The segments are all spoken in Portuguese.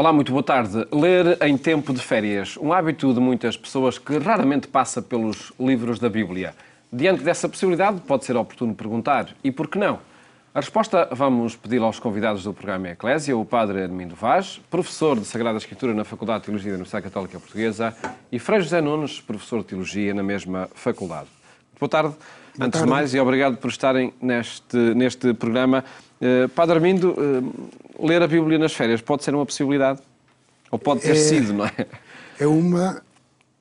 Olá, muito boa tarde. Ler em tempo de férias, um hábito de muitas pessoas que raramente passa pelos livros da Bíblia. Diante dessa possibilidade, pode ser oportuno perguntar, e por que não? A resposta vamos pedir aos convidados do programa Eclésia, o padre Armindo Vaz, professor de Sagrada Escritura na Faculdade de Teologia da Universidade Católica Portuguesa, e Frei José Nunes, professor de Teologia na mesma faculdade. Boa tarde. Antes de mais, e obrigado por estarem neste programa. Padre Armindo, ler a Bíblia nas férias pode ser uma possibilidade? Ou pode ter sido, não é? É uma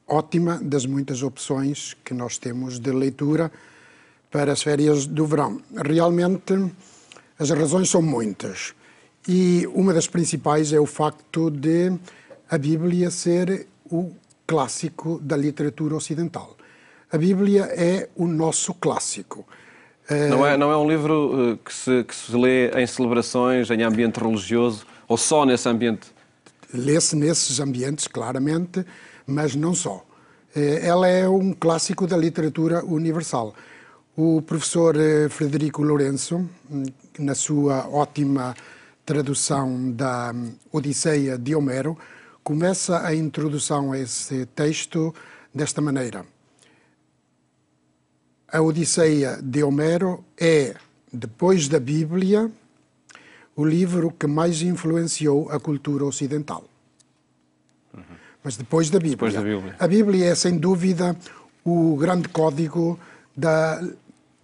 ótima das muitas opções que nós temos de leitura para as férias do verão. Realmente, as razões são muitas. E uma das principais é o facto de a Bíblia ser o clássico da literatura ocidental. A Bíblia é o nosso clássico. Não é um livro que se lê em celebrações, em ambiente religioso, ou só nesse ambiente? Lê-se nesses ambientes, claramente, mas não só. Ela é um clássico da literatura universal. O professor Frederico Lourenço, na sua ótima tradução da Odisseia de Homero, começa a introdução a esse texto desta maneira. A Odisseia de Homero é, depois da Bíblia, o livro que mais influenciou a cultura ocidental. Mas depois da Bíblia. Depois da Bíblia. A Bíblia é, sem dúvida, o grande código da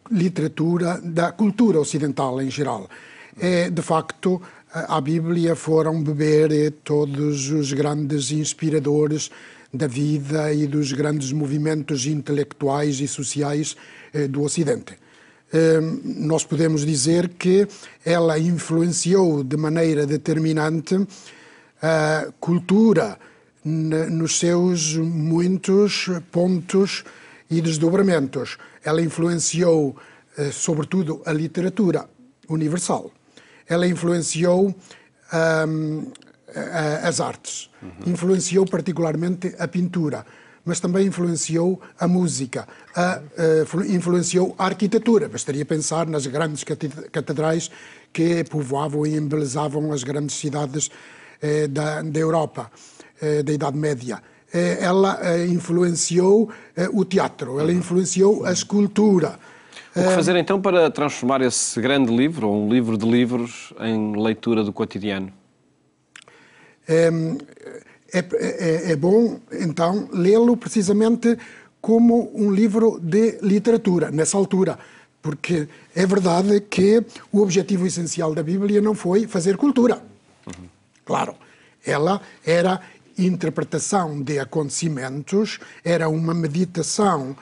literatura, da cultura ocidental em geral. De facto, à Bíblia foram beber todos os grandes inspiradores da vida e dos grandes movimentos intelectuais e sociais do Ocidente. Nós podemos dizer que ela influenciou de maneira determinante a cultura nos seus muitos pontos e desdobramentos. Ela influenciou, sobretudo, a literatura universal. Ela influenciou as artes. Influenciou particularmente a pintura, mas também influenciou a música, influenciou a arquitetura. Bastaria pensar nas grandes catedrais que povoavam e embelezavam as grandes cidades da Europa, da Idade Média. Ela influenciou o teatro, ela influenciou a escultura. O que fazer então para transformar esse grande livro, ou um livro de livros, em leitura do cotidiano? É bom, então, lê-lo precisamente como um livro de literatura, nessa altura, porque é verdade que o objetivo essencial da Bíblia não foi fazer cultura. Claro, ela era interpretação de acontecimentos, era uma meditação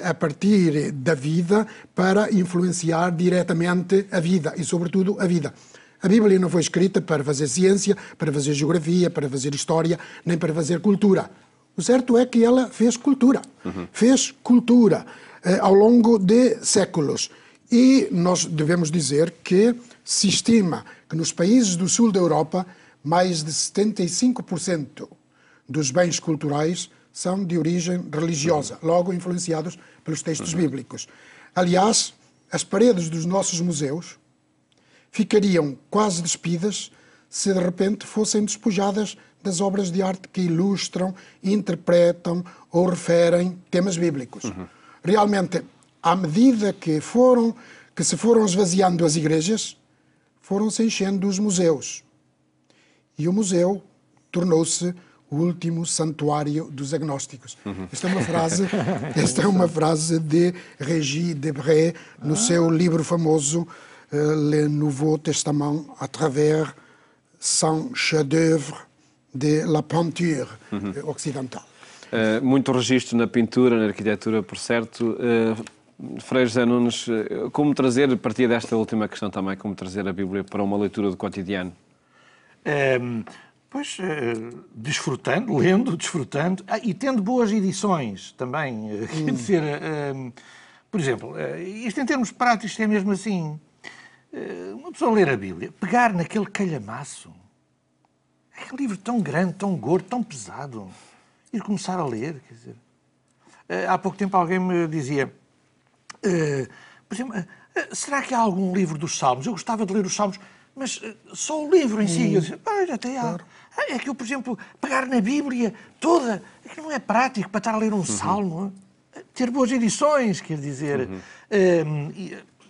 a partir da vida para influenciar diretamente a vida e, sobretudo, a vida. A Bíblia não foi escrita para fazer ciência, para fazer geografia, para fazer história, nem para fazer cultura. O certo é que ela fez cultura. Fez cultura ao longo de séculos. E nós devemos dizer que se estima que nos países do sul da Europa mais de 75% dos bens culturais são de origem religiosa, logo influenciados pelos textos bíblicos. Aliás, as paredes dos nossos museus ficariam quase despidas se de repente fossem despojadas das obras de arte que ilustram, interpretam ou referem temas bíblicos. Realmente, à medida que se foram esvaziando as igrejas, foram-se enchendo os museus. E o museu tornou-se o último santuário dos agnósticos. Esta é uma frase de Régis Debray, no seu livro famoso Le Nouveau Testament à travers 100 chefs-d'œuvre de la peinture occidentale. Muito registro na pintura, na arquitetura, por certo. Frei José Nunes, como trazer, a partir desta última questão também, como trazer a Bíblia para uma leitura do cotidiano? Desfrutando, lendo, desfrutando, e tendo boas edições também. Quer dizer, por exemplo, isto em termos práticos é mesmo assim. Uma pessoa ler a Bíblia, pegar naquele calhamaço, aquele livro tão grande, tão gordo, tão pesado, e começar a ler, quer dizer. Há pouco tempo alguém me dizia, por exemplo, será que há algum livro dos Salmos? Eu gostava de ler os Salmos, mas só o livro em si, eu disse, até há. Claro. É que eu, por exemplo, pegar na Bíblia toda, é que não é prático para estar a ler um salmo, ter boas edições, quer dizer...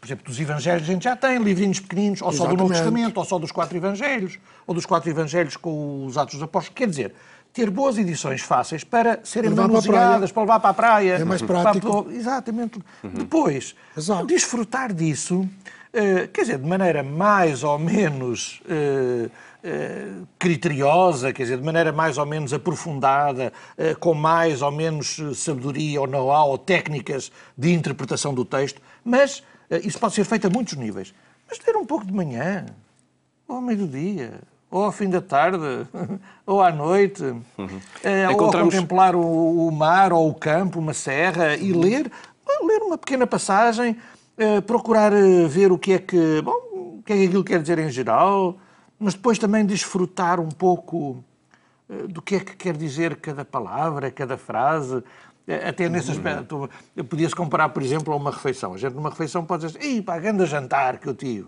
por exemplo, dos Evangelhos a gente já tem livrinhos pequeninos, ou só do Novo Testamento, ou só dos 4 Evangelhos, ou dos 4 Evangelhos com os Atos dos Apóstolos. Quer dizer, ter boas edições fáceis para serem manuseadas, para levar para a praia. É mais prático. Exatamente. Depois, desfrutar disso, quer dizer, de maneira mais ou menos criteriosa, quer dizer, de maneira mais ou menos aprofundada, com mais ou menos sabedoria ou know-how ou técnicas de interpretação do texto, mas isso pode ser feito a muitos níveis. Mas ler um pouco de manhã, ou ao meio do dia, ou ao fim da tarde, ou à noite, ou contemplar o mar ou o campo, uma serra, e ler uma pequena passagem, procurar ver o que é que aquilo quer dizer em geral, mas depois também desfrutar um pouco do que é que quer dizer cada palavra, cada frase. Até nesse aspecto, podia-se comparar, por exemplo, a uma refeição. A gente numa refeição pode dizer assim, grande jantar que eu tive.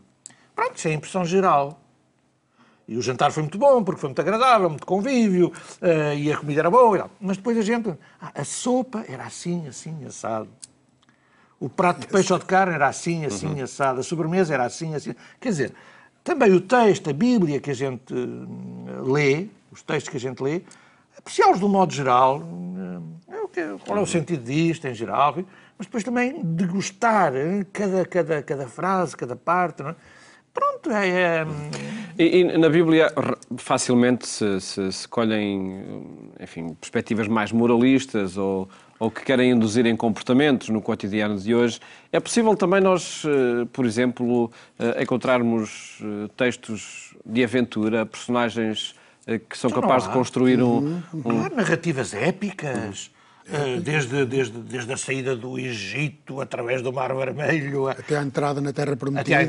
Pronto, isso é a impressão geral. E o jantar foi muito bom, porque foi muito agradável, muito convívio, e a comida era boa e tal. Mas depois a gente... a sopa era assim, assim, assado. O prato de peixe ou de carne era assim, assim, assado. A sobremesa era assim, assim... Quer dizer, também o texto, a Bíblia que a gente lê, os textos que a gente lê, apreciá-los de um modo geral, qual é o sentido disto em geral, mas depois também degustar cada frase, cada parte, não é? Pronto, E na Bíblia facilmente se colhem, enfim, perspectivas mais moralistas ou que querem induzir em comportamentos no cotidiano de hoje. É possível também nós, por exemplo, encontrarmos textos de aventura, personagens que são capazes de construir narrativas épicas, desde a saída do Egito, através do Mar Vermelho... Até à entrada na Terra Prometida.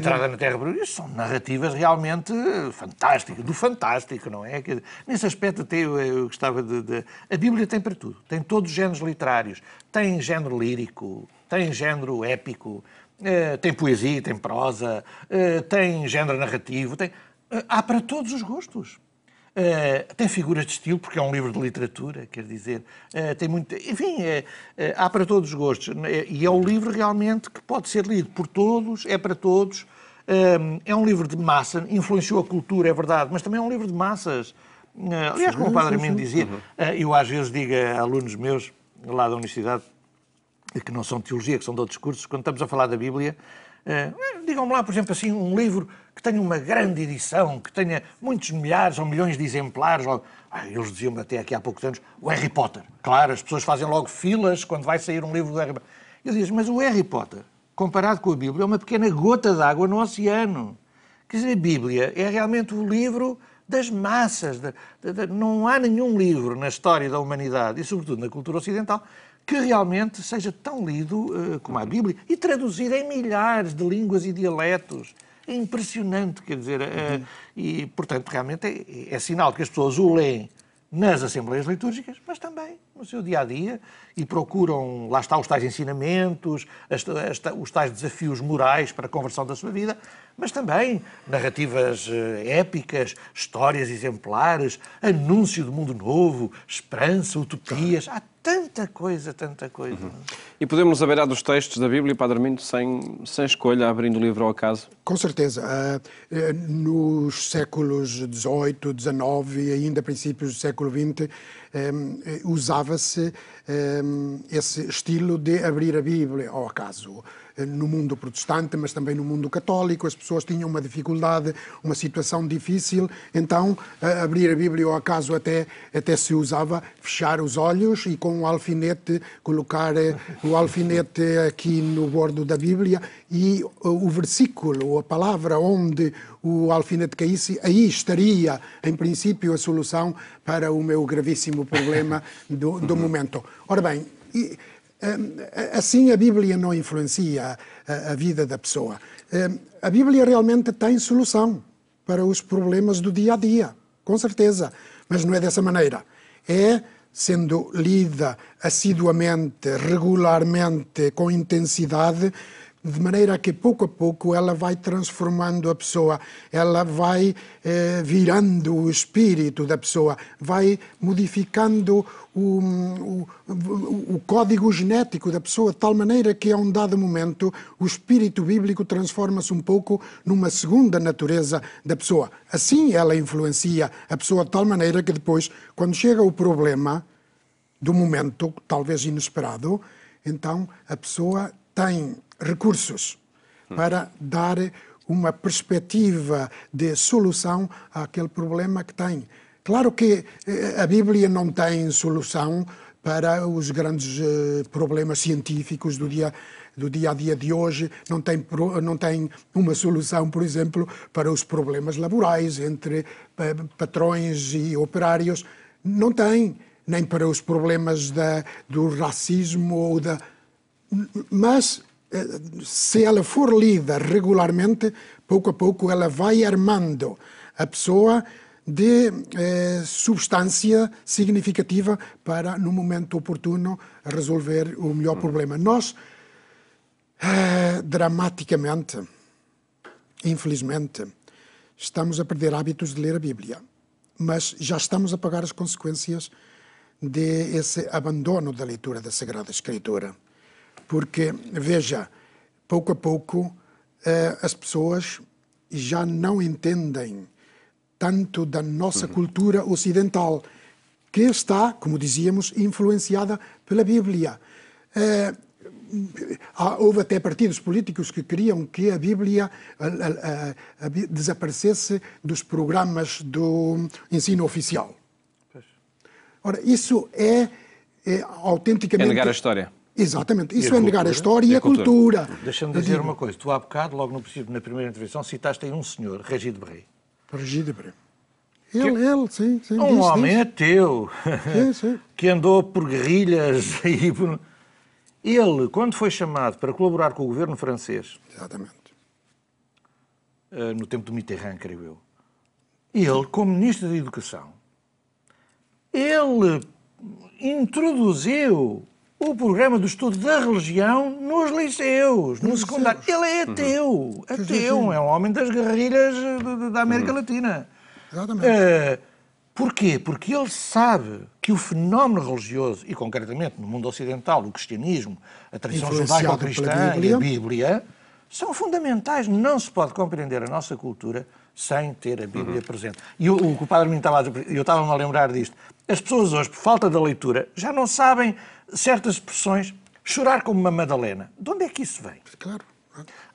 Isso são narrativas realmente fantásticas, do fantástico, não é? Nesse aspecto até eu gostava de... A Bíblia tem para tudo, tem todos os géneros literários, tem género lírico, tem género épico, tem poesia, tem prosa, tem género narrativo, há para todos os gostos. Tem figuras de estilo, porque é um livro de literatura, quer dizer, tem muito... Enfim, há para todos os gostos. E é um livro realmente que pode ser lido por todos, é para todos. É um livro de massa, influenciou a cultura, é verdade, mas também é um livro de massas. Aliás, como o Padre Armindo dizia, eu às vezes digo a alunos meus, lá da universidade, que não são de teologia, que são de outros cursos, quando estamos a falar da Bíblia, digam-me lá, por exemplo, assim, um livro que tenha uma grande edição, que tenha muitos milhares ou milhões de exemplares. Eles diziam-me até aqui há poucos anos, o Harry Potter. Claro, as pessoas fazem logo filas quando vai sair um livro do Harry Potter. Eu digo, mas o Harry Potter, comparado com a Bíblia, é uma pequena gota de água no oceano. Quer dizer, a Bíblia é realmente o livro das massas. Não há nenhum livro na história da humanidade, e sobretudo na cultura ocidental, que realmente seja tão lido como a Bíblia e traduzido em milhares de línguas e dialetos. É impressionante, quer dizer, e, portanto, realmente é sinal que as pessoas o leem nas Assembleias Litúrgicas, mas também no seu dia-a-dia, e procuram, lá está, os tais ensinamentos, os tais desafios morais para a conversão da sua vida, mas também narrativas épicas, histórias exemplares, anúncio do mundo novo, esperança, utopias. Há tanta coisa, tanta coisa. E podemos nos abeirar dos textos da Bíblia, Padre Armindo, sem escolha, abrindo o livro ao acaso? Com certeza. Nos séculos XVIII, XIX e ainda princípios do século XX, usava-se esse estilo de abrir a Bíblia ao acaso. No mundo protestante, mas também no mundo católico, as pessoas tinham uma dificuldade, uma situação difícil, então abrir a Bíblia ao acaso até se usava fechar os olhos e com o alfinete colocar o alfinete aqui no bordo da Bíblia e o versículo, a palavra onde o alfinete caísse, aí estaria, em princípio, a solução para o meu gravíssimo problema do momento. Ora bem, assim a Bíblia não influencia a vida da pessoa. A Bíblia realmente tem solução para os problemas do dia-a-dia, com certeza, mas não é dessa maneira. É sendo lida assiduamente, regularmente, com intensidade, de maneira que pouco a pouco ela vai transformando a pessoa, ela vai virando o espírito da pessoa, vai modificando o código genético da pessoa, de tal maneira que a um dado momento o espírito bíblico transforma-se um pouco numa segunda natureza da pessoa. Assim ela influencia a pessoa de tal maneira que depois, quando chega o problema do momento, talvez inesperado, então a pessoa tem recursos para dar uma perspectiva de solução àquele problema que tem. Claro que a Bíblia não tem solução para os grandes problemas científicos do dia a dia de hoje, não tem uma solução, por exemplo, para os problemas laborais entre patrões e operários, não tem, nem para os problemas do racismo ou mas se ela for lida regularmente, pouco a pouco ela vai armando a pessoa de substância significativa para, no momento oportuno, resolver o melhor problema. Nós, dramaticamente, infelizmente, estamos a perder hábitos de ler a Bíblia, mas já estamos a pagar as consequências desse abandono da leitura da Sagrada Escritura. Porque, veja, pouco a pouco as pessoas já não entendem tanto da nossa cultura ocidental, que está, como dizíamos, influenciada pela Bíblia. Houve até partidos políticos que queriam que a Bíblia desaparecesse dos programas do ensino oficial. Ora, isso é autenticamente... É negar a história. Exatamente. Isso é negar a história e a cultura. Deixa-me dizer uma coisa. Tu há bocado, logo no princípio, na primeira intervenção, citaste aí um senhor, Régis Debray. Régis Debray. Ele, sim. Um homem ateu, sim. que andou por guerrilhas e por... Ele, quando foi chamado para colaborar com o governo francês... Exatamente. No tempo do Mitterrand, creio eu. Ele, como Ministro da Educação, ele introduziu o programa do estudo da religião nos liceus, no secundário. Ele é ateu. Ateu. É um homem das guerrilhas da América Latina. Exatamente. Porquê? Porque ele sabe que o fenómeno religioso, e concretamente no mundo ocidental, o cristianismo, a tradição judaico-cristã e a Bíblia, são fundamentais. Não se pode compreender a nossa cultura sem ter a Bíblia presente. E o que o Padre Armindo estava a dizer, eu estava-me a lembrar disto, as pessoas hoje, por falta da leitura, já não sabem certas expressões. Chorar como uma Madalena. De onde é que isso vem? Claro.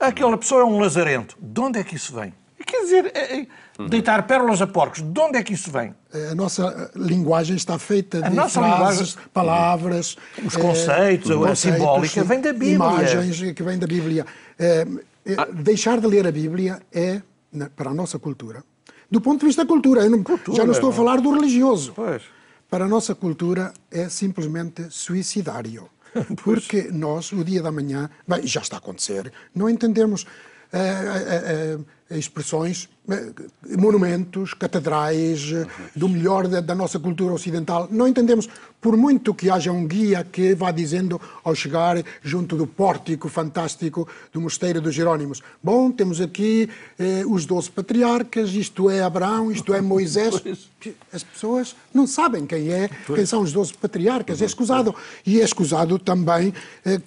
Aquela pessoa é um lazarento. De onde é que isso vem? Quer dizer, deitar pérolas a porcos. De onde é que isso vem? A nossa linguagem está feita de frases, palavras... Os conceitos, a simbólica, vem da Bíblia. Imagens que vêm da Bíblia. Deixar de ler a Bíblia é, para a nossa cultura, do ponto de vista da cultura, já não estou a falar do religioso. Pois. Para a nossa cultura é simplesmente suicidário. Porque nós, o dia da manhã, bem, já está a acontecer, não entendemos expressões, monumentos, catedrais, do melhor da nossa cultura ocidental. Não entendemos, por muito que haja um guia que vá dizendo, ao chegar junto do pórtico fantástico do Mosteiro dos Jerónimos, bom, temos aqui os 12 patriarcas, isto é Abraão, isto é Moisés. As pessoas não sabem quem são os 12 patriarcas. É escusado. E é escusado também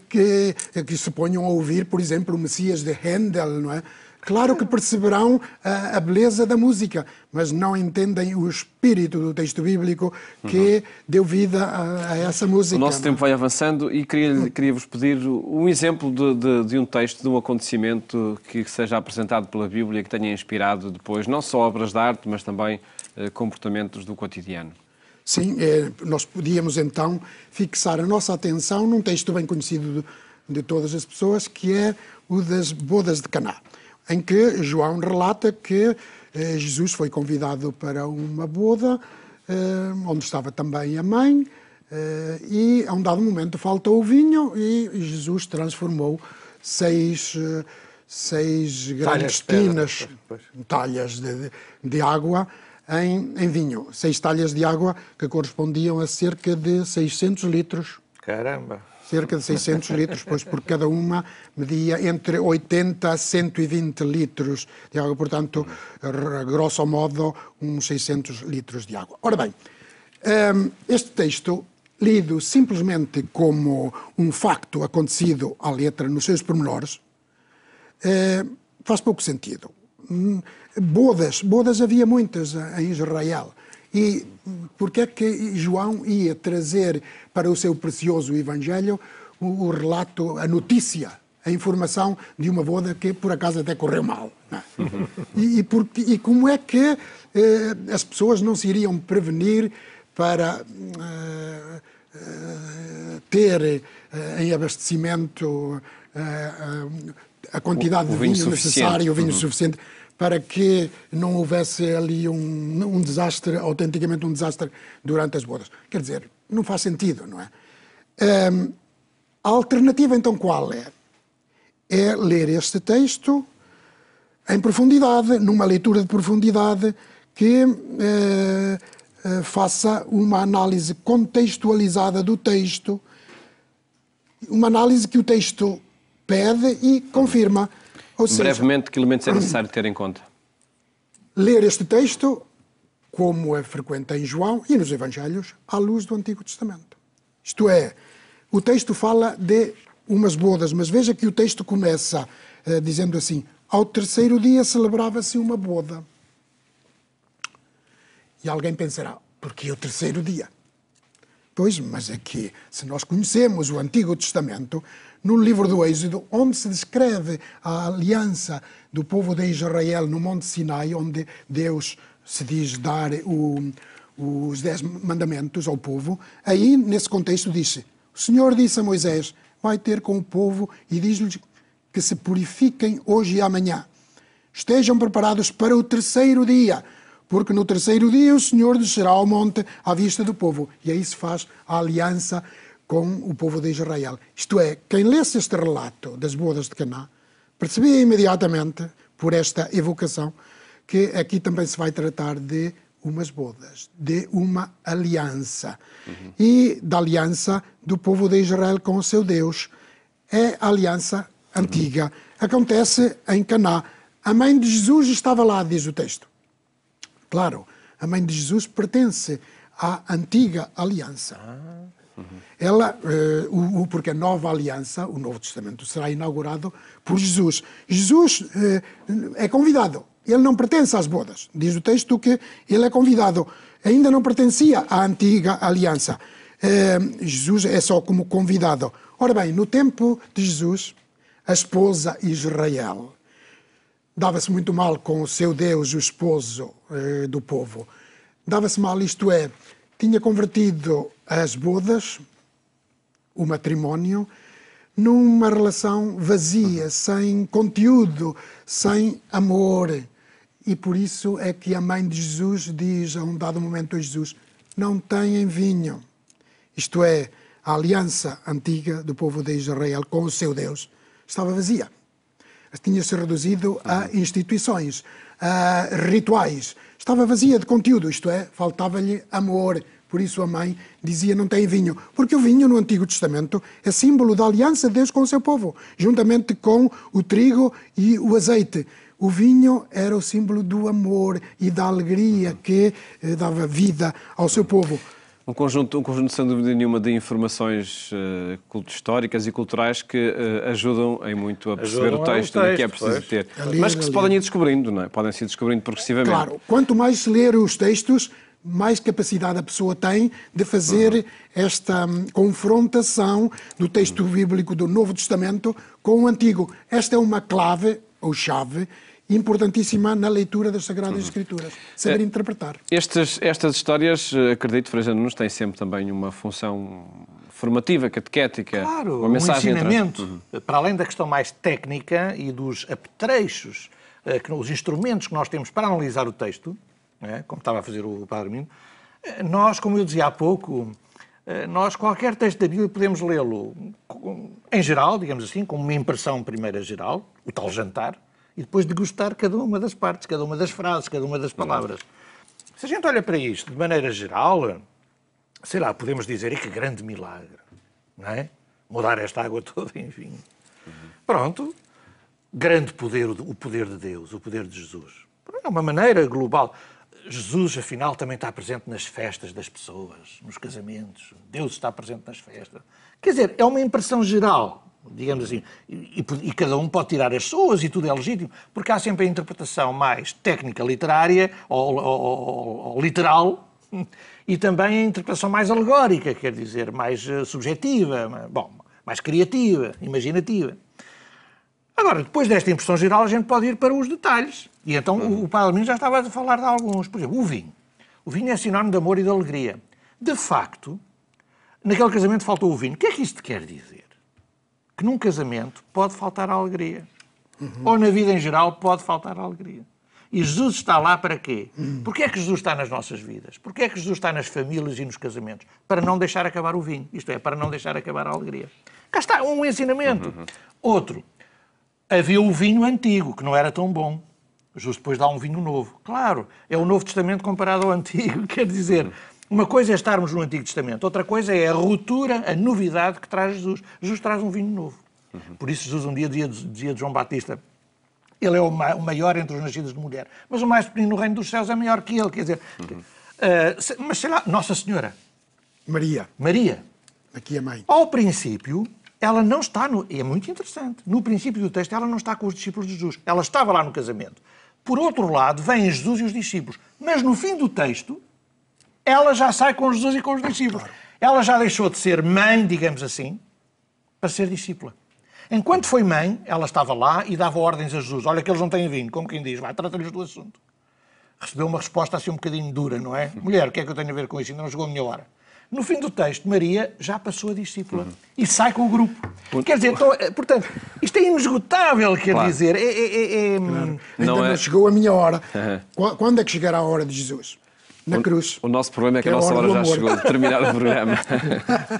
que se ponham a ouvir, por exemplo, o Messias de Handel, não é? Claro que perceberão a beleza da música, mas não entendem o espírito do texto bíblico que deu vida a essa música. O nosso tempo vai avançando e queria-vos pedir um exemplo de um texto, de um acontecimento que seja apresentado pela Bíblia, que tenha inspirado depois não só obras de arte, mas também comportamentos do cotidiano. Sim, nós podíamos então fixar a nossa atenção num texto bem conhecido de todas as pessoas, que é o das bodas de Caná, em que João relata que Jesus foi convidado para uma boda, onde estava também a mãe, e a um dado momento falta o vinho e Jesus transformou seis grandes tinas, talhas de água, em vinho. 6 talhas de água que correspondiam a cerca de 600 litros. Caramba! cerca de 600 litros, pois por cada uma media entre 80 a 120 litros de água, portanto, grosso modo, uns 600 litros de água. Ora bem, este texto, lido simplesmente como um facto acontecido à letra nos seus pormenores, faz pouco sentido. Bodas havia muitas em Israel. E porque é que João ia trazer para o seu precioso Evangelho o relato, a notícia, a informação de uma boda que por acaso até correu mal? Não é? E como é que as pessoas não se iriam prevenir para ter em abastecimento a quantidade de vinho necessário, o vinho suficiente, para que não houvesse ali um desastre, autenticamente um desastre, durante as bodas. Quer dizer, não faz sentido, não é? A alternativa, então, qual é? É ler este texto em profundidade, numa leitura de profundidade que faça uma análise contextualizada do texto, uma análise que o texto pede e confirma. Ou seja, brevemente, que elementos é necessário ter em conta? Ler este texto, como é frequente em João e nos Evangelhos, à luz do Antigo Testamento. Isto é, o texto fala de umas bodas, mas veja que o texto começa dizendo assim: ao terceiro dia celebrava-se uma boda. E alguém pensará, por que o terceiro dia? Pois, mas é que, se nós conhecemos o Antigo Testamento, no livro do Êxodo, onde se descreve a aliança do povo de Israel no Monte Sinai, onde Deus se diz dar os 10 mandamentos ao povo, aí, nesse contexto, diz-se: o Senhor disse a Moisés, vai ter com o povo e diz-lhes que se purifiquem hoje e amanhã. Estejam preparados para o terceiro dia, porque no terceiro dia o Senhor descerá ao monte à vista do povo. E aí se faz a aliança com o povo de Israel. Isto é, quem lesse este relato das bodas de Caná, percebia imediatamente, por esta evocação, que aqui também se vai tratar de umas bodas, de uma aliança. E da aliança do povo de Israel com o seu Deus. É a aliança antiga. Acontece em Caná. A mãe de Jesus estava lá, diz o texto. Claro, a mãe de Jesus pertence à antiga aliança. Ela, porque a nova aliança, o Novo Testamento, será inaugurado por Jesus. Jesus é convidado. Ele não pertence às bodas. Diz o texto que ele é convidado. Ainda não pertencia à antiga aliança. Jesus é só como convidado. Ora bem, no tempo de Jesus, a esposa Israel dava-se muito mal com o seu Deus, o esposo do povo. Dava-se mal, isto é, tinha convertido as bodas, o matrimónio, numa relação vazia, sem conteúdo, sem amor. E por isso é que a mãe de Jesus diz a um dado momento a Jesus: não têm vinho. Isto é, a aliança antiga do povo de Israel com o seu Deus estava vazia. Tinha-se reduzido a instituições, a rituais. Estava vazia de conteúdo, isto é, faltava-lhe amor. Por isso a mãe dizia: não tem vinho. Porque o vinho no Antigo Testamento é símbolo da aliança de Deus com o seu povo, juntamente com o trigo e o azeite. O vinho era o símbolo do amor e da alegria que dava vida ao seu povo. Um conjunto, sem dúvida nenhuma, de informações históricas e culturais que ajudam em muito a perceber o texto e que é preciso ter. Mas que se podem ir descobrindo, não é? Podem-se ir descobrindo progressivamente. Claro, quanto mais se ler os textos, mais capacidade a pessoa tem de fazer esta confrontação do texto bíblico do Novo Testamento com o Antigo. Esta é uma clave, ou chave, importantíssima na leitura das Sagradas Escrituras. Saber interpretar. Estas histórias, acredito, Frei Nunes, têm sempre também uma função formativa, catequética, claro, uma mensagem ensinamento. Para além da questão mais técnica e dos apetrechos, os instrumentos que nós temos para analisar o texto, como estava a fazer o Padre Mino, nós, como eu dizia há pouco, nós qualquer texto da Bíblia podemos lê-lo em geral, digamos assim, como uma impressão primeira geral, o tal jantar, e depois degustar cada uma das partes, cada uma das frases, cada uma das palavras. Se a gente olha para isto de maneira geral, sei lá, podemos dizer, e que grande milagre, não é? mudar esta água toda, enfim. Pronto. Grande poder, o poder de Deus, o poder de Jesus. É uma maneira global. Jesus, afinal, também está presente nas festas das pessoas, nos casamentos. Deus está presente nas festas. Quer dizer, é uma impressão geral, digamos assim. E cada um pode tirar as suas e tudo é legítimo, porque há sempre a interpretação mais técnica, literária ou literal, e também a interpretação mais alegórica, quer dizer, mais subjetiva, bom, mais criativa, imaginativa. Agora, depois desta impressão geral, a gente pode ir para os detalhes. E então o Padre Almino já estava a falar de alguns. Por exemplo, o vinho. O vinho é sinónimo de amor e de alegria. De facto, naquele casamento faltou o vinho. O que é que isto quer dizer? Que num casamento pode faltar a alegria. Ou na vida em geral pode faltar a alegria. E Jesus está lá para quê? Porquê é que Jesus está nas nossas vidas? Porquê é que Jesus está nas famílias e nos casamentos? Para não deixar acabar o vinho. Isto é, para não deixar acabar a alegria. Cá está, um ensinamento. Outro. Havia o vinho antigo, que não era tão bom. Jesus depois dá um vinho novo. Claro, é o Novo Testamento comparado ao Antigo. Quer dizer, uma coisa é estarmos no Antigo Testamento, outra coisa é a ruptura, a novidade que traz Jesus. Jesus traz um vinho novo. Por isso Jesus um dia dizia de João Batista, ele é o maior entre os nascidos de mulher, mas o mais pequenino no reino dos céus é maior que ele. Quer dizer, mas sei lá, Nossa Senhora. Maria. Aqui a mãe. Ao princípio, ela não está é muito interessante. No princípio do texto, ela não está com os discípulos de Jesus. Ela estava lá no casamento. Por outro lado, vêm Jesus e os discípulos. Mas no fim do texto, ela já sai com Jesus e com os discípulos. Claro. Ela já deixou de ser mãe, digamos assim, para ser discípula. Enquanto foi mãe, ela estava lá e dava ordens a Jesus. Olha que eles não têm vindo, como quem diz, vai, trata-lhes do assunto. Recebeu uma resposta assim um bocadinho dura, não é? Mulher, o que é que eu tenho a ver com isso? Ainda não chegou a minha hora. No fim do texto, Maria já passou a discípula e sai com o grupo. Quer dizer, portanto, isto é inesgotável, quer dizer. Claro. Ainda não chegou a minha hora. Quando é que chegará a hora de Jesus? Na cruz. O nosso problema é que a nossa hora já chegou de terminar o programa.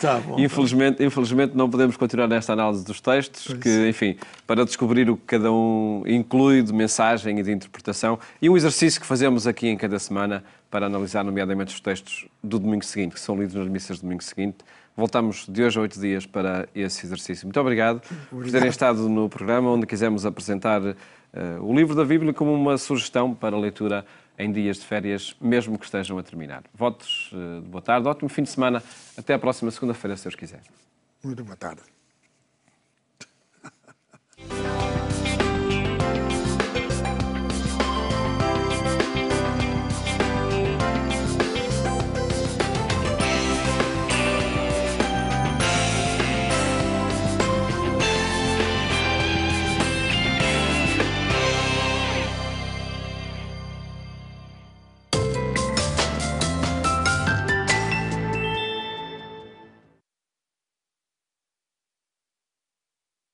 Tá bom, infelizmente não podemos continuar nesta análise dos textos, que, enfim, para descobrir o que cada um inclui de mensagem e de interpretação, e um exercício que fazemos aqui em cada semana para analisar, nomeadamente, os textos do domingo seguinte, que são lidos nas missas do domingo seguinte. Voltamos de hoje a 8 dias para esse exercício. Muito obrigado por terem estado no programa, onde quisemos apresentar o livro da Bíblia como uma sugestão para leitura em dias de férias, mesmo que estejam a terminar. Votos de boa tarde, ótimo fim de semana. Até à próxima segunda-feira, se Deus quiser. Muito boa tarde.